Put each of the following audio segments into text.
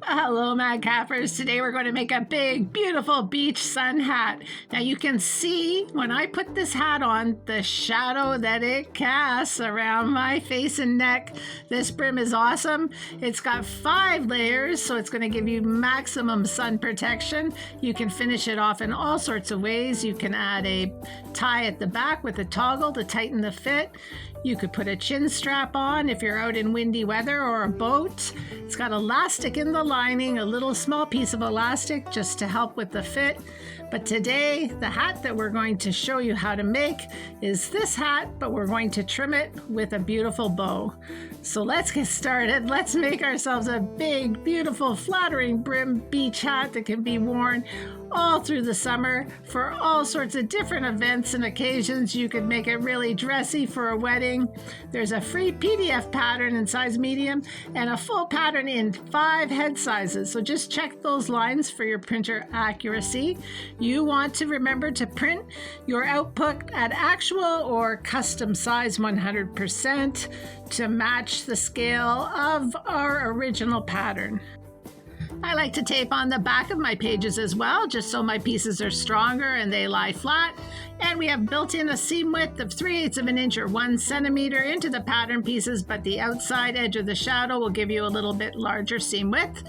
Hello, Madcappers. Today we're going to make a big, beautiful beach sun hat. Now you can see when I put this hat on, the shadow that it casts around my face and neck. This brim is awesome. It's got 5 layers, so it's going to give you maximum sun protection. You can finish it off in all sorts of ways. You can add a tie at the back with a toggle to tighten the fit. You could put a chin strap on if you're out in windy weather or a boat. It's got elastic in the lining, a little small piece of elastic just to help with the fit. But today, the hat that we're going to show you how to make is this hat, but we're going to trim it with a beautiful bow. So let's get started. Let's make ourselves a big, beautiful, flattering brim beach hat that can be worn all through the summer for all sorts of different events and occasions. You could make it really dressy for a wedding. There's a free PDF pattern in size medium and a full pattern in 5 head sizes. So just check those lines for your printer accuracy. You want to remember to print your output at actual or custom size 100% to match the scale of our original pattern. I like to tape on the back of my pages as well, just so my pieces are stronger and they lie flat. And we have built in a seam width of 3/8 of an inch or 1 centimeter into the pattern pieces, but the outside edge of the shadow will give you a little bit larger seam width.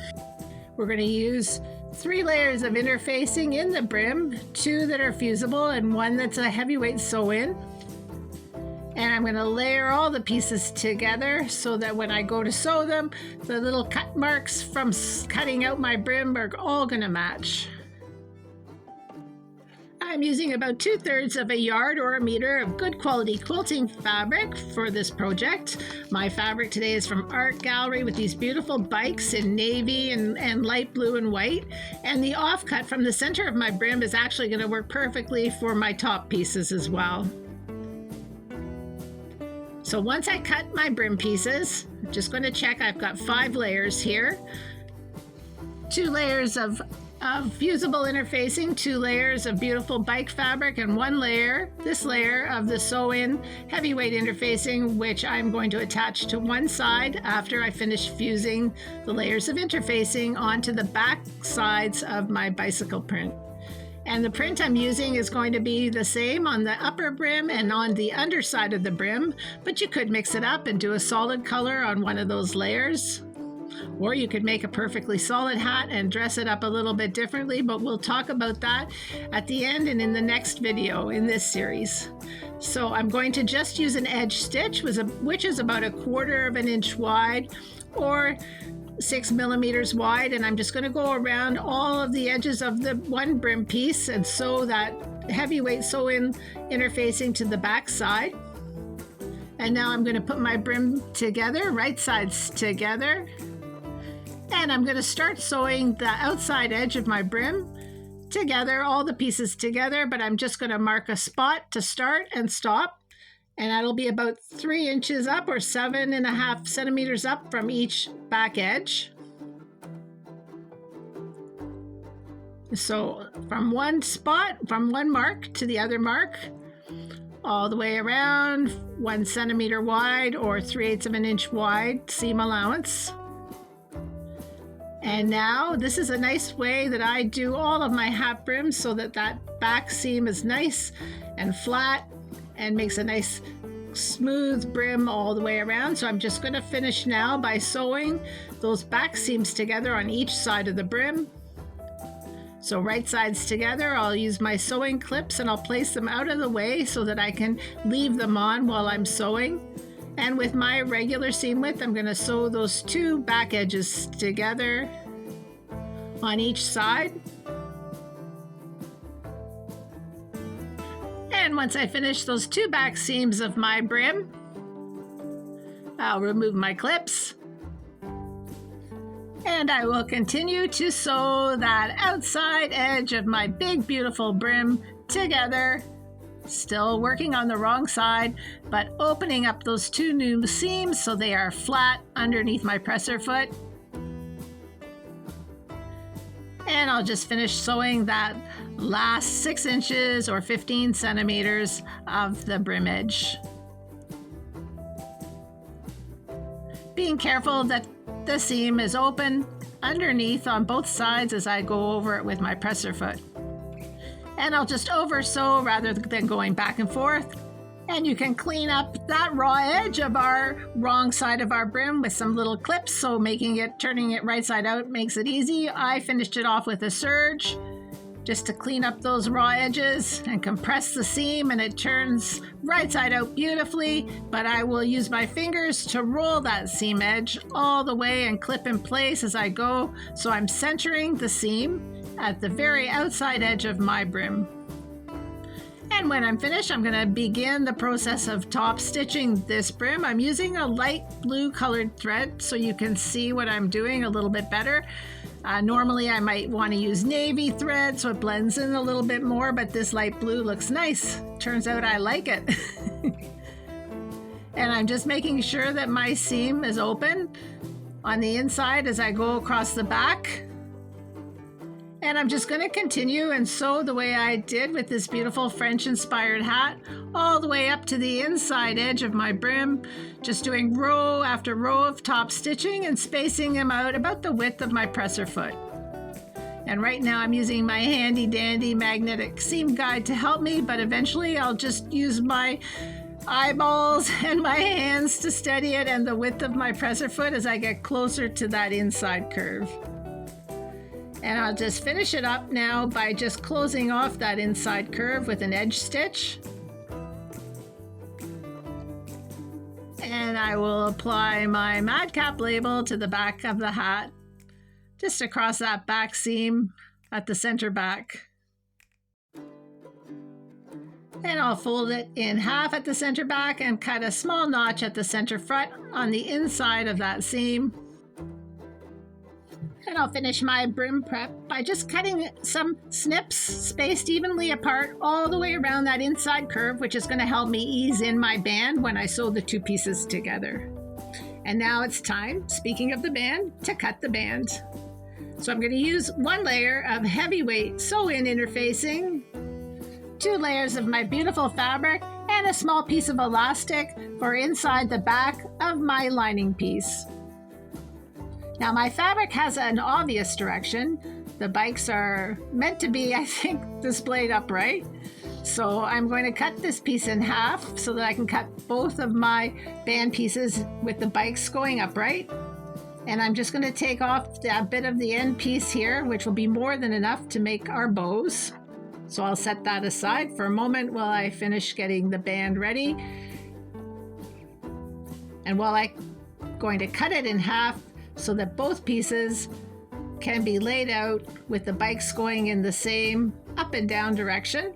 We're going to use 3 layers of interfacing in the brim, 2 that are fusible and 1 that's a heavyweight sew-in. And I'm going to layer all the pieces together so that when I go to sew them, the little cut marks from cutting out my brim are all going to match. I'm using about 2/3 of a yard or a meter of good quality quilting fabric for this project. My fabric today is from Art Gallery with these beautiful bikes in navy and light blue and white. And the offcut from the center of my brim is actually going to work perfectly for my top pieces as well. So once I cut my brim pieces, I'm just going to check. I've got 5 layers here. 2 layers of fusible interfacing, 2 layers of beautiful bike fabric, and 1 layer, this layer of the sew-in heavyweight interfacing, which I'm going to attach to one side after I finish fusing the layers of interfacing onto the back sides of my bicycle print. And the print I'm using is going to be the same on the upper brim and on the underside of the brim, but you could mix it up and do a solid color on one of those layers. Or you could make a perfectly solid hat and dress it up a little bit differently, but we'll talk about that at the end and in the next video in this series. So I'm going to just use an edge stitch, which is about 1/4 of an inch wide or 6 millimeters wide, and I'm just going to go around all of the edges of the one brim piece and sew that heavyweight sew-in interfacing to the back side. And now I'm going to put my brim together, right sides together, and I'm going to start sewing the outside edge of my brim together, all the pieces together, but I'm just going to mark a spot to start and stop. And that'll be about 3 inches up or 7.5 centimeters up from each back edge. So from one spot, from one mark to the other mark, all the way around, 1 centimeter wide or 3/8 of an inch wide seam allowance. And now this is a nice way that I do all of my hat brims so that that back seam is nice and flat and makes a nice smooth brim all the way around. So I'm just going to finish now by sewing those back seams together on each side of the brim. So right sides together, I'll use my sewing clips and I'll place them out of the way so that I can leave them on while I'm sewing. And with my regular seam width, I'm going to sew those 2 back edges together on each side. And once I finish those 2 back seams of my brim, I'll remove my clips. And I will continue to sew that outside edge of my big, beautiful brim together. Still working on the wrong side, but opening up those 2 new seams so they are flat underneath my presser foot. And I'll just finish sewing that last 6 inches or 15 centimeters of the brim edge. Being careful that the seam is open underneath on both sides as I go over it with my presser foot. And I'll just over sew rather than going back and forth. And you can clean up that raw edge of our wrong side of our brim with some little clips, so turning it right side out makes it easy. I finished it off with a serge just to clean up those raw edges and compress the seam, and it turns right side out beautifully. But I will use my fingers to roll that seam edge all the way and clip in place as I go, so I'm centering the seam at the very outside edge of my brim. And when I'm finished, I'm going to begin the process of top stitching this brim. I'm using a light blue colored thread so you can see what I'm doing a little bit better. Normally I might want to use navy thread so it blends in a little bit more, but this light blue looks nice. Turns out I like it. And I'm just making sure that my seam is open on the inside as I go across the back. And I'm just going to continue and sew the way I did with this beautiful French-inspired hat all the way up to the inside edge of my brim, just doing row after row of top stitching and spacing them out about the width of my presser foot. And right now I'm using my handy dandy magnetic seam guide to help me, but eventually I'll just use my eyeballs and my hands to steady it and the width of my presser foot as I get closer to that inside curve. And I'll just finish it up now by just closing off that inside curve with an edge stitch. And I will apply my madcap label to the back of the hat, just across that back seam at the center back. And I'll fold it in half at the center back and cut a small notch at the center front on the inside of that seam. And I'll finish my brim prep by just cutting some snips spaced evenly apart all the way around that inside curve, which is going to help me ease in my band when I sew the two pieces together. And now it's time, speaking of the band, to cut the band. So I'm going to use one layer of heavyweight sew-in interfacing, 2 layers of my beautiful fabric, and a small piece of elastic for inside the back of my lining piece. Now my fabric has an obvious direction. The bikes are meant to be, I think, displayed upright. So I'm going to cut this piece in half so that I can cut both of my band pieces with the bikes going upright. And I'm just going to take off that bit of the end piece here, which will be more than enough to make our bows. So I'll set that aside for a moment while I finish getting the band ready. And while I'm going to cut it in half, so that both pieces can be laid out with the bikes going in the same up and down direction.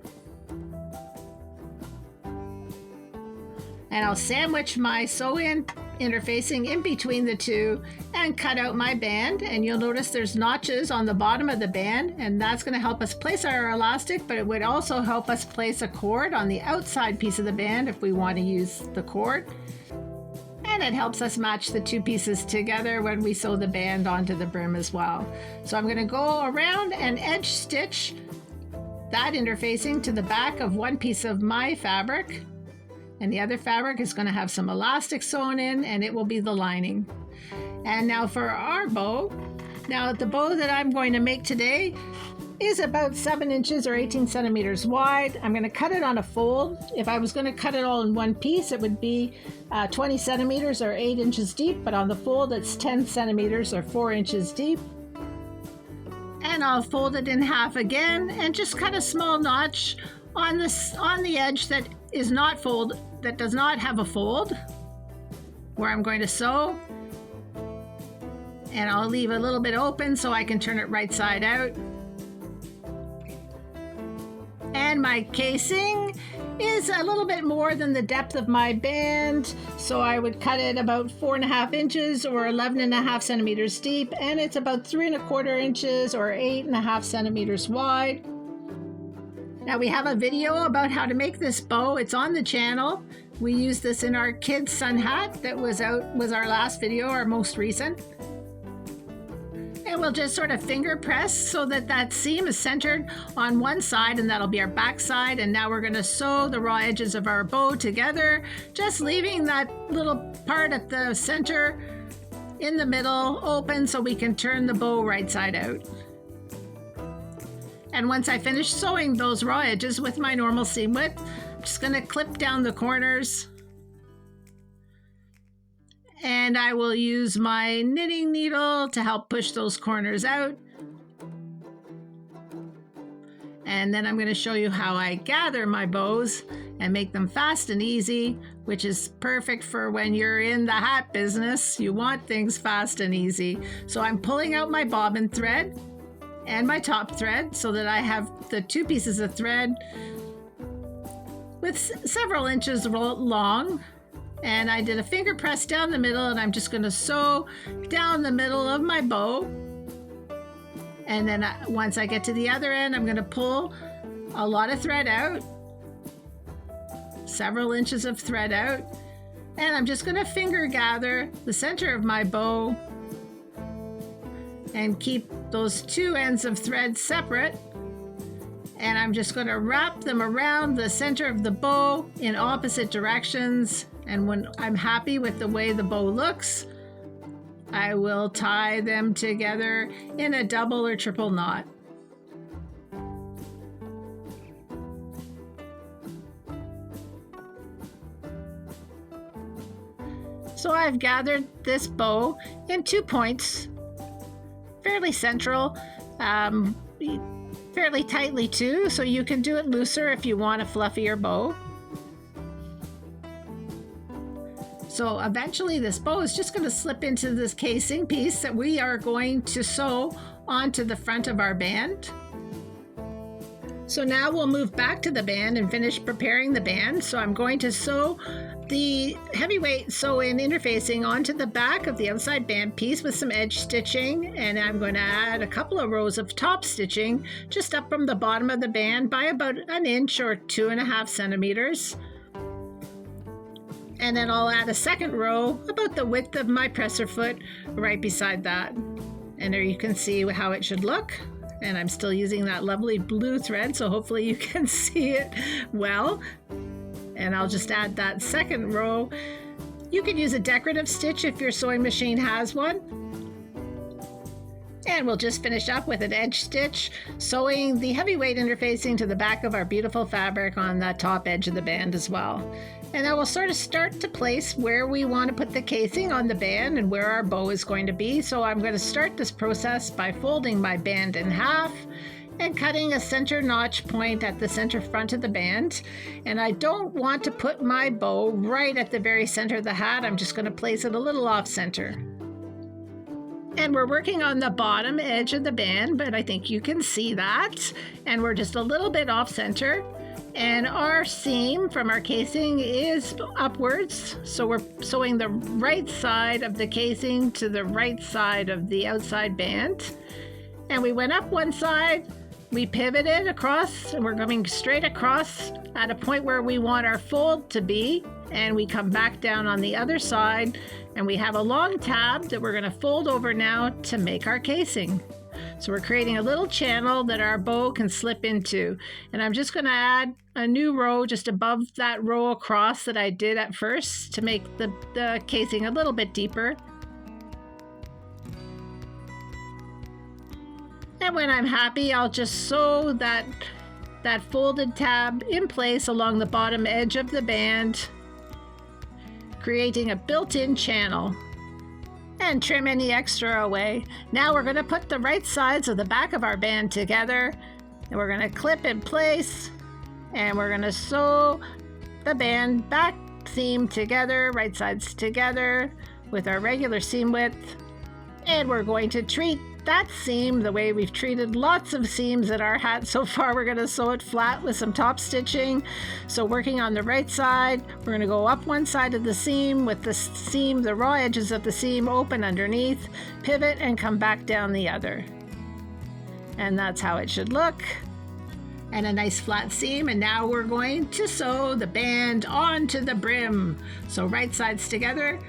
And I'll sandwich my sew-in interfacing in between the two and cut out my band. And you'll notice there's notches on the bottom of the band, and that's going to help us place our elastic, but it would also help us place a cord on the outside piece of the band if we want to use the cord. And it helps us match the two pieces together when we sew the band onto the brim as well. So I'm going to go around and edge stitch that interfacing to the back of one piece of my fabric. And the other fabric is going to have some elastic sewn in, and it will be the lining. And now for our bow. Now the bow that I'm going to make today is about 7 inches or 18 centimeters wide. I'm going to cut it on a fold. If I was going to cut it all in one piece, it would be 20 centimeters or 8 inches deep, but on the fold it's 10 centimeters or 4 inches deep. And I'll fold it in half again and just cut a small notch on the edge that is not fold, that does not have a fold, where I'm going to sew. And I'll leave a little bit open so I can turn it right side out. And my casing is a little bit more than the depth of my band, so I would cut it about 4.5 inches or 11.5 centimeters deep, and it's about 3.25 inches or 8.5 centimeters wide. Now we have a video about how to make this bow. It's on the channel. We use this in our kids' sun hat that was our last video, our most recent. And we'll just sort of finger press so that that seam is centered on one side, and that'll be our back side. And now we're going to sew the raw edges of our bow together, just leaving that little part at the center in the middle open so we can turn the bow right side out. And once I finish sewing those raw edges with my normal seam width, I'm just going to clip down the corners. And I will use my knitting needle to help push those corners out. And then I'm going to show you how I gather my bows and make them fast and easy, which is perfect for when you're in the hat business. You want things fast and easy. So I'm pulling out my bobbin thread and my top thread so that I have the two pieces of thread with several inches long. And I did a finger press down the middle, and I'm just going to sew down the middle of my bow. And then once I get to the other end, I'm going to pull a lot of thread out, several inches of thread out, and I'm just going to finger gather the center of my bow and keep those two ends of thread separate. And I'm just going to wrap them around the center of the bow in opposite directions. And when I'm happy with the way the bow looks, I will tie them together in a double or triple knot. So I've gathered this bow in 2 points, fairly central, fairly tightly too, so you can do it looser if you want a fluffier bow. So eventually this bow is just going to slip into this casing piece that we are going to sew onto the front of our band. So now we'll move back to the band and finish preparing the band. So I'm going to sew the heavyweight sew-in interfacing onto the back of the outside band piece with some edge stitching, and I'm going to add a couple of rows of top stitching just up from the bottom of the band by about 1 inch or 2.5 centimeters. And then I'll add a second row about the width of my presser foot right beside that. And there you can see how it should look. And I'm still using that lovely blue thread, so hopefully you can see it well. And I'll just add that second row. You can use a decorative stitch if your sewing machine has one. And we'll just finish up with an edge stitch, sewing the heavyweight interfacing to the back of our beautiful fabric on the top edge of the band as well. And then we'll sort of start to place where we want to put the casing on the band and where our bow is going to be. So I'm going to start this process by folding my band in half and cutting a center notch point at the center front of the band. And I don't want to put my bow right at the very center of the hat. I'm just going to place it a little off center. And we're working on the bottom edge of the band, but I think you can see that. And we're just a little bit off center. And our seam from our casing is upwards. So we're sewing the right side of the casing to the right side of the outside band. And we went up one side, we pivoted across, and we're coming straight across at a point where we want our fold to be. And we come back down on the other side, and we have a long tab that we're going to fold over now to make our casing. So we're creating a little channel that our bow can slip into. And I'm just going to add a new row just above that row across that I did at first to make the casing a little bit deeper. And when I'm happy, I'll just sew that folded tab in place along the bottom edge of the band, creating a built-in channel. And trim any extra away. Now we're going to put the right sides of the back of our band together, and we're going to clip in place, and we're going to sew the band back seam together, right sides together with our regular seam width. And we're going to treat that seam the way we've treated lots of seams at our hat so far. We're going to sew it flat with some top stitching. So working on the right side, we're going to go up one side of the seam with the raw edges of the seam open underneath, pivot, and come back down the other. And that's how it should look. And a nice flat seam. And now we're going to sew the band onto the brim. So right sides together.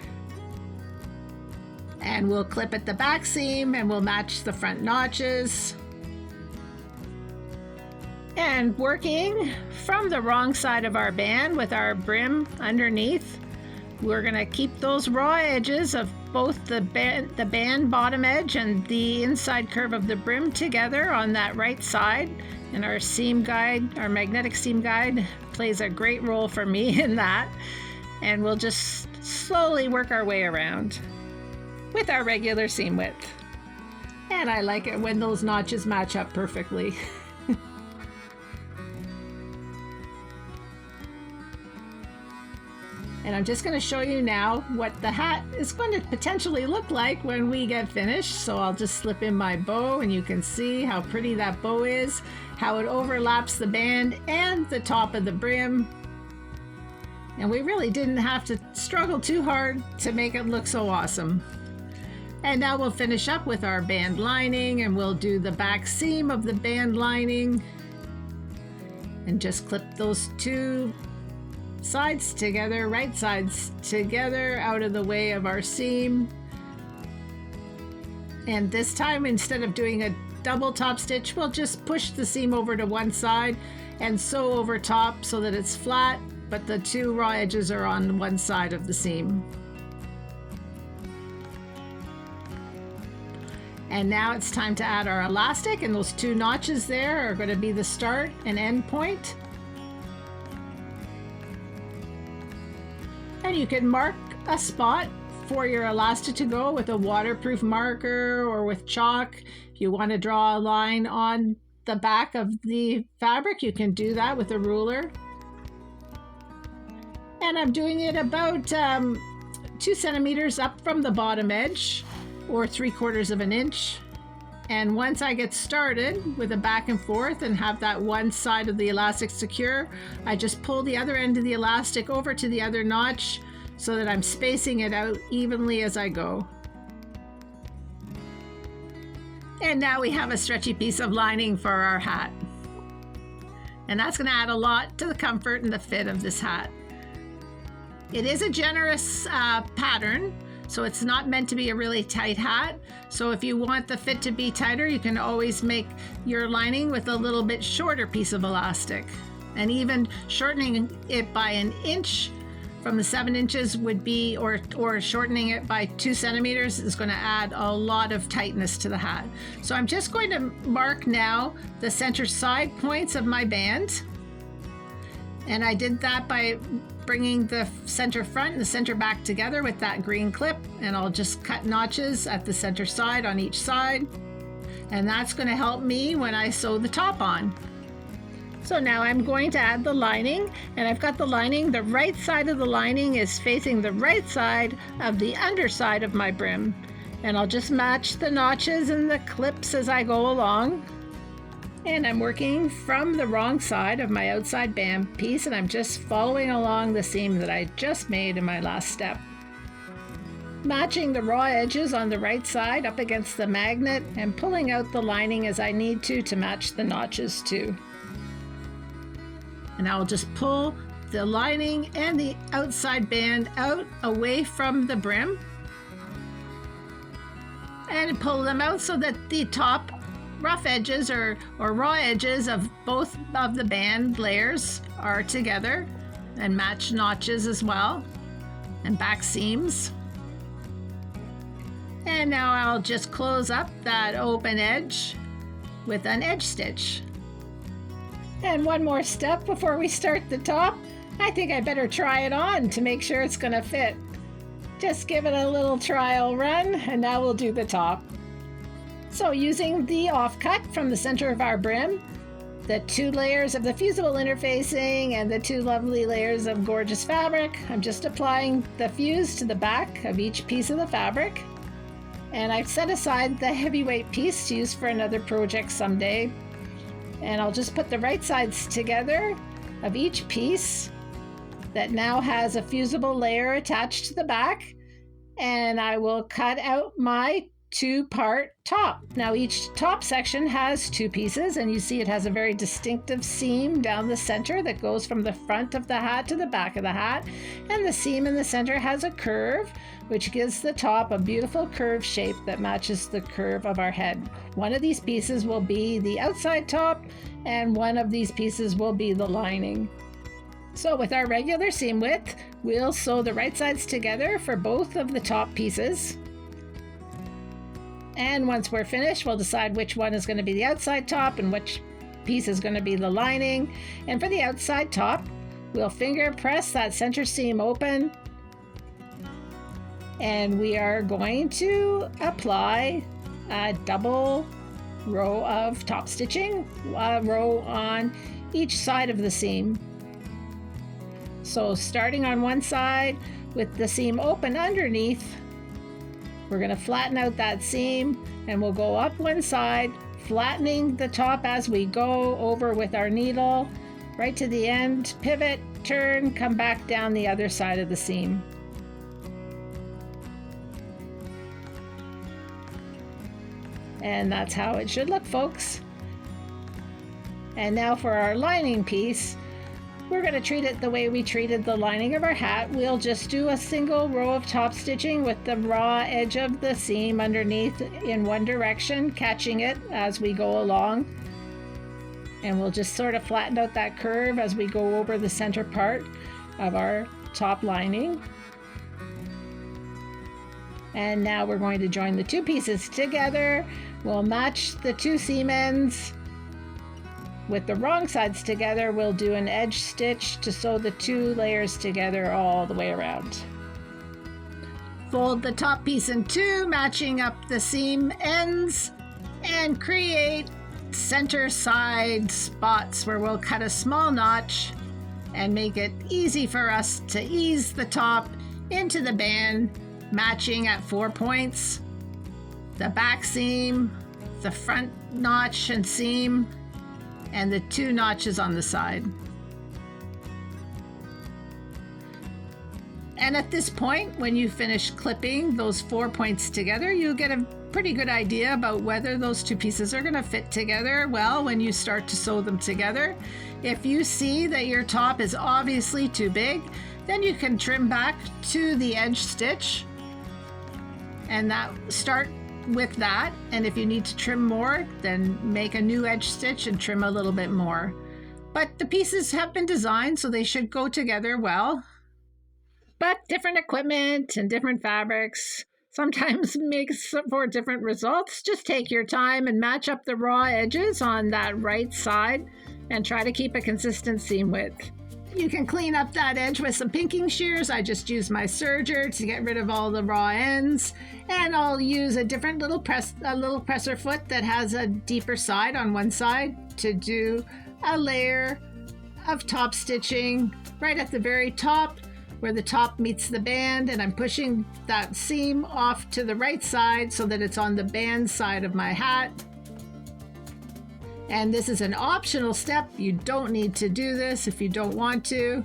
And we'll clip at the back seam and we'll match the front notches. And working from the wrong side of our band with our brim underneath, we're going to keep those raw edges of both the band bottom edge and the inside curve of the brim together on that right side. And our seam guide, our magnetic seam guide, plays a great role for me in that. And we'll just slowly work our way around with our regular seam width. And I like it when those notches match up perfectly. And I'm just going to show you now what the hat is going to potentially look like when we get finished. So I'll just slip in my bow and you can see how pretty that bow is, how it overlaps the band and the top of the brim. And we really didn't have to struggle too hard to make it look so awesome. And now we'll finish up with our band lining, and we'll do the back seam of the band lining and just clip those two sides together, right sides together, out of the way of our seam. And this time, instead of doing a double top stitch, we'll just push the seam over to one side and sew over top so that it's flat, but the two raw edges are on one side of the seam. And now it's time to add our elastic, and those two notches there are going to be the start and end point. And you can mark a spot for your elastic to go with a waterproof marker or with chalk. If you want to draw a line on the back of the fabric, you can do that with a ruler. And I'm doing it about 2 centimeters up from the bottom edge, or 3/4 of an inch. And once I get started with a back and forth and have that one side of the elastic secure, I just pull the other end of the elastic over to the other notch so that I'm spacing it out evenly as I go. And now we have a stretchy piece of lining for our hat. And that's going to add a lot to the comfort and the fit of this hat. It is a generous pattern, so it's not meant to be a really tight hat. So if you want the fit to be tighter, you can always make your lining with a little bit shorter piece of elastic. And even shortening it by an inch from the 7 inches would be, or shortening it by 2 centimeters is going to add a lot of tightness to the hat. So I'm just going to mark now the center side points of my band. And I did that by bringing the center front and the center back together with that green clip, and I'll just cut notches at the center side on each side, and that's going to help me when I sew the top on. So now I'm going to add the lining, and I've got the lining, the right side of the lining is facing the right side of the underside of my brim, and I'll just match the notches and the clips as I go along. And I'm working from the wrong side of my outside band piece, and I'm just following along the seam that I just made in my last step. Matching the raw edges on the right side up against the magnet and pulling out the lining as I need to match the notches too. And I'll just pull the lining and the outside band out away from the brim and pull them out so that the top rough edges or raw edges of both of the band layers are together, and match notches as well and back seams. And now I'll just close up that open edge with an edge stitch. And one more step before we start the top. I think I better try it on to make sure it's going to fit. Just give it a little trial run, and now we'll do the top. So using the offcut from the center of our brim, the 2 layers of the fusible interfacing and the 2 lovely layers of gorgeous fabric, I'm just applying the fuse to the back of each piece of the fabric. And I've set aside the heavyweight piece to use for another project someday. And I'll just put the right sides together of each piece that now has a fusible layer attached to the back. And I will cut out my 2-part top. Now each top section has 2 pieces, and you see it has a very distinctive seam down the center that goes from the front of the hat to the back of the hat, and the seam in the center has a curve which gives the top a beautiful curved shape that matches the curve of our head. One of these pieces will be the outside top, and one of these pieces will be the lining. So with our regular seam width, we'll sew the right sides together for both of the top pieces. And once we're finished, we'll decide which one is going to be the outside top and which piece is going to be the lining. And for the outside top, we'll finger press that center seam open. And we are going to apply a double row of top stitching, a row on each side of the seam. So starting on one side with the seam open underneath, we're going to flatten out that seam and we'll go up one side, flattening the top as we go over with our needle, right to the end, pivot, turn, come back down the other side of the seam. And that's how it should look, folks. And now for our lining piece, we're going to treat it the way we treated the lining of our hat. We'll just do a single row of top stitching with the raw edge of the seam underneath in one direction, catching it as we go along. And we'll just sort of flatten out that curve as we go over the center part of our top lining. And now we're going to join the two pieces together. We'll match the two seam ends. With the wrong sides together, we'll do an edge stitch to sew the two layers together all the way around. Fold the top piece in two, matching up the seam ends, and create center side spots where we'll cut a small notch and make it easy for us to ease the top into the band, matching at 4 points, the back seam, the front notch and seam, and the two notches on the side. And at this point, when you finish clipping those 4 points together, you'll get a pretty good idea about whether those two pieces are going to fit together well when you start to sew them together. If you see that your top is obviously too big, then you can trim back to the edge stitch and start with that. And if you need to trim more, then make a new edge stitch and trim a little bit more. But the pieces have been designed so they should go together well. But different equipment and different fabrics sometimes makes for different results. Just take your time and match up the raw edges on that right side and try to keep a consistent seam width. You can clean up that edge with some pinking shears. I just used my serger to get rid of all the raw ends, and I'll use a different little presser foot that has a deeper side on one side to do a layer of top stitching right at the very top where the top meets the band, and I'm pushing that seam off to the right side so that it's on the band side of my hat. And this is an optional step. You don't need to do this if you don't want to.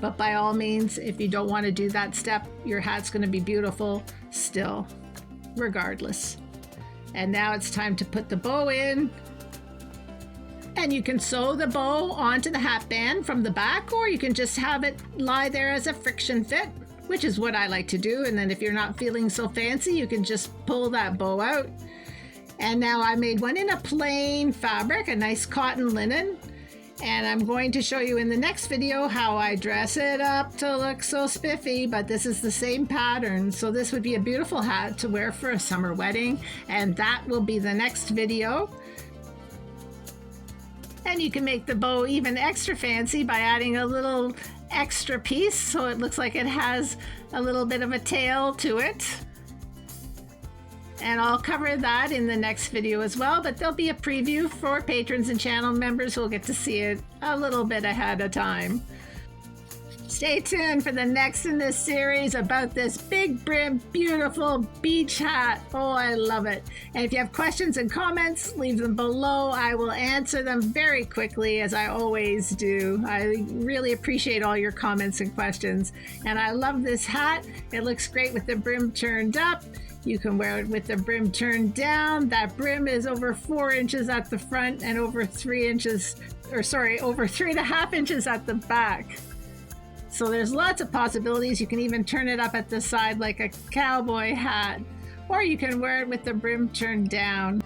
But by all means, if you don't want to do that step, your hat's going to be beautiful still, regardless. And now it's time to put the bow in. And you can sew the bow onto the hat band from the back, or you can just have it lie there as a friction fit, which is what I like to do. And then if you're not feeling so fancy, you can just pull that bow out. And now I made one in a plain fabric, a nice cotton linen. And I'm going to show you in the next video how I dress it up to look so spiffy, but this is the same pattern. So this would be a beautiful hat to wear for a summer wedding, and that will be the next video. And you can make the bow even extra fancy by adding a little extra piece so it looks like it has a little bit of a tail to it. And I'll cover that in the next video as well, but there'll be a preview for patrons and channel members who will get to see it a little bit ahead of time. Stay tuned for the next in this series about this big brim, beautiful beach hat. Oh, I love it. And if you have questions and comments, leave them below. I will answer them very quickly, as I always do. I really appreciate all your comments and questions. And I love this hat. It looks great with the brim turned up. You can wear it with the brim turned down. That brim is over 4 inches at the front and over 3.5 inches at the back. So there's lots of possibilities. You can even turn it up at the side like a cowboy hat, or you can wear it with the brim turned down.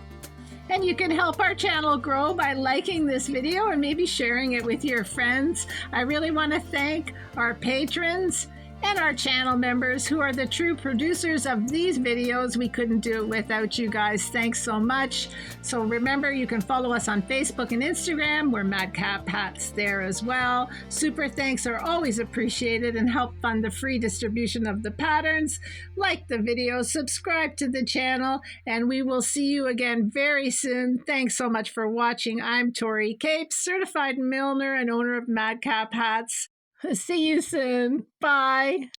And you can help our channel grow by liking this video or maybe sharing it with your friends. I really want to thank our patrons and our channel members who are the true producers of these videos. We couldn't do it without you guys. Thanks so much. So remember, you can follow us on Facebook and Instagram. We're Madcap Hats there as well. Super thanks are always appreciated and help fund the free distribution of the patterns. Like the video, subscribe to the channel, and we will see you again very soon. Thanks so much for watching. I'm Tori Capes, certified milliner and owner of Madcap Hats. See you soon. Bye.